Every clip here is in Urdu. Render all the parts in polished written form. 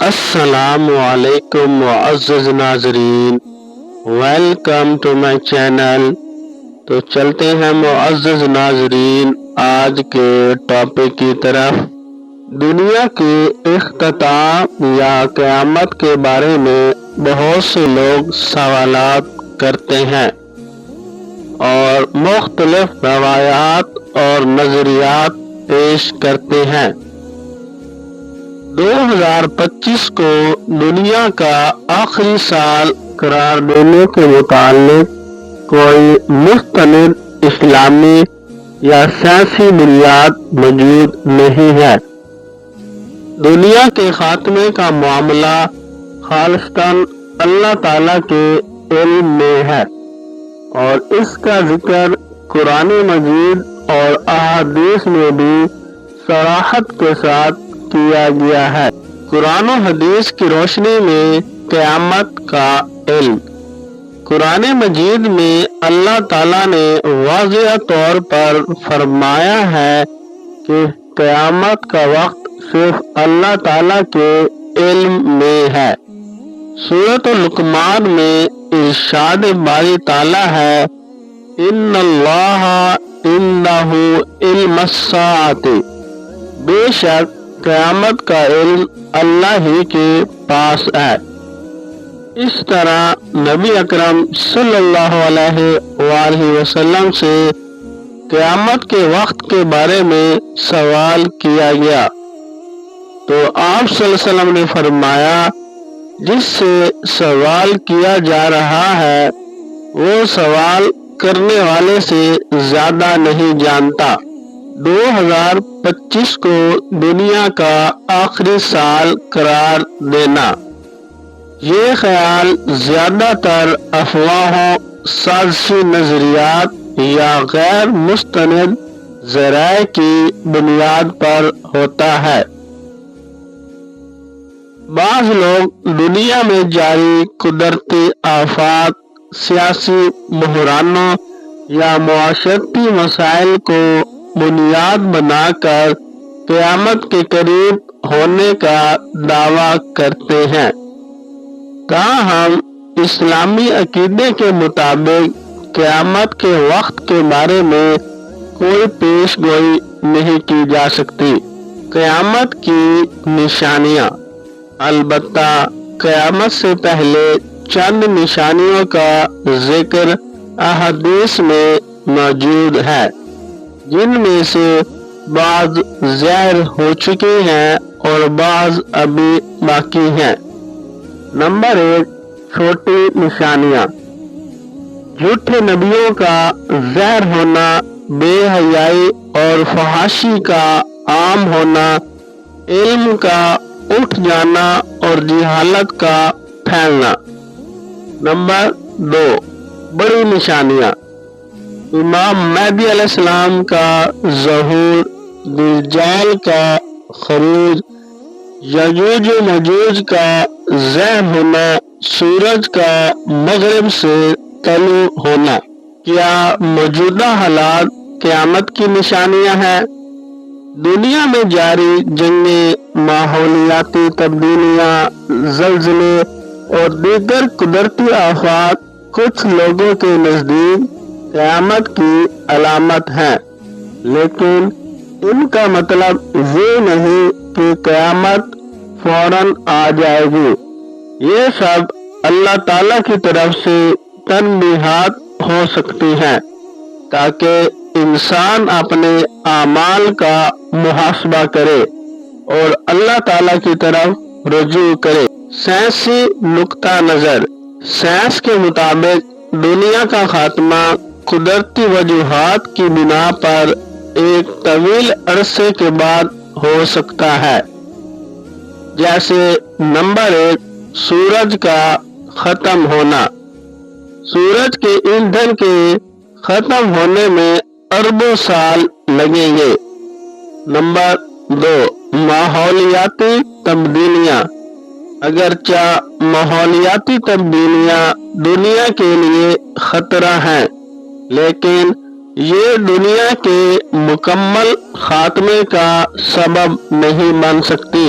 السلام علیکم معزز ناظرین، ویلکم ٹو مائی چینل۔ تو چلتے ہیں معزز ناظرین آج کے ٹاپک کی طرف۔ دنیا کے اختتام یا قیامت کے بارے میں بہت سے لوگ سوالات کرتے ہیں اور مختلف روایات اور نظریات پیش کرتے ہیں۔ 2025 کو دنیا کا آخری سال قرار دینے کے متعلق کوئی مستند اسلامی یا سیاسی بنیاد موجود نہیں ہے۔ دنیا کے خاتمے کا معاملہ خالصتاً اللہ تعالیٰ کے علم میں ہے اور اس کا ذکر قرآن مجید اور احادیث میں بھی صراحت کے ساتھ کیا گیا ہے۔ قرآن و حدیث کی روشنی میں قیامت کا علم۔ قرآن مجید میں اللہ تعالیٰ نے واضح طور پر فرمایا ہے کہ قیامت کا وقت صرف اللہ تعالیٰ کے علم میں ہے۔ سورۃ لقمان میں ارشاد باری تعالیٰ ہے، ان اللہ عنہ علم الساعۃ، بے شک قیامت کا علم اللہ ہی کے پاس ہے۔ اس طرح نبی اکرم صلی اللہ علیہ وآلہ وسلم سے قیامت کے وقت کے بارے میں سوال کیا گیا تو آپ صلی اللہ علیہ وسلم نے فرمایا، جس سے سوال کیا جا رہا ہے وہ سوال کرنے والے سے زیادہ نہیں جانتا۔ 2025 کو دنیا کا آخری سال قرار دینا، یہ خیال زیادہ تر افواہوں، سازشی نظریات یا غیر مستند ذرائع کی بنیاد پر ہوتا ہے۔ بعض لوگ دنیا میں جاری قدرتی آفات، سیاسی بحرانوں یا معاشرتی مسائل کو بنیاد بنا کر قیامت کے قریب ہونے کا دعویٰ کرتے ہیں۔ تاہم اسلامی عقیدے کے مطابق قیامت کے وقت کے بارے میں کوئی پیش گوئی نہیں کی جا سکتی۔ قیامت کی نشانیاں۔ البتہ قیامت سے پہلے چند نشانیوں کا ذکر احادیث میں موجود ہے، جن میں سے بعض ظاہر ہو چکی ہیں اور بعض ابھی باقی ہیں۔ نمبر 1، چھوٹی نشانیاں۔ جھوٹے نبیوں کا ظاہر ہونا، بے حیائی اور فحاشی کا عام ہونا، علم کا اٹھ جانا اور جہالت کا پھیلنا۔ نمبر 2، بڑی نشانیاں۔ امام مہدی علیہ السلام کا ظہور، دجال کا خروج، یجوج و مجوج کا ظاہر ہونا، سورج کا مغرب سے طلوع ہونا۔ کیا موجودہ حالات قیامت کی نشانیاں ہیں؟ دنیا میں جاری جنگیں، ماحولیاتی تبدیلیاں، زلزلے اور دیگر قدرتی آفات کچھ لوگوں کے نزدیک قیامت کی علامت ہیں، لیکن ان کا مطلب یہ نہیں کہ قیامت فوراً آ جائے گی۔ یہ سب اللہ تعالیٰ کی طرف سے تنبیہات ہو سکتی ہیں تاکہ انسان اپنے اعمال کا محاسبہ کرے اور اللہ تعالیٰ کی طرف رجوع کرے۔ سائنسی نقطہ نظر۔ سائنس کے مطابق دنیا کا خاتمہ قدرتی وجوہات کی بنا پر ایک طویل عرصے کے بعد ہو سکتا ہے، جیسے نمبر 1، سورج کا ختم ہونا۔ سورج کے ایندھن کے ختم ہونے میں اربوں سال لگیں گے۔ نمبر 2، ماحولیاتی تبدیلیاں۔ اگرچہ ماحولیاتی تبدیلیاں دنیا کے لیے خطرہ ہیں، لیکن یہ دنیا کے مکمل خاتمے کا سبب نہیں بن سکتی۔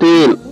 3,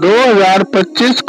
2025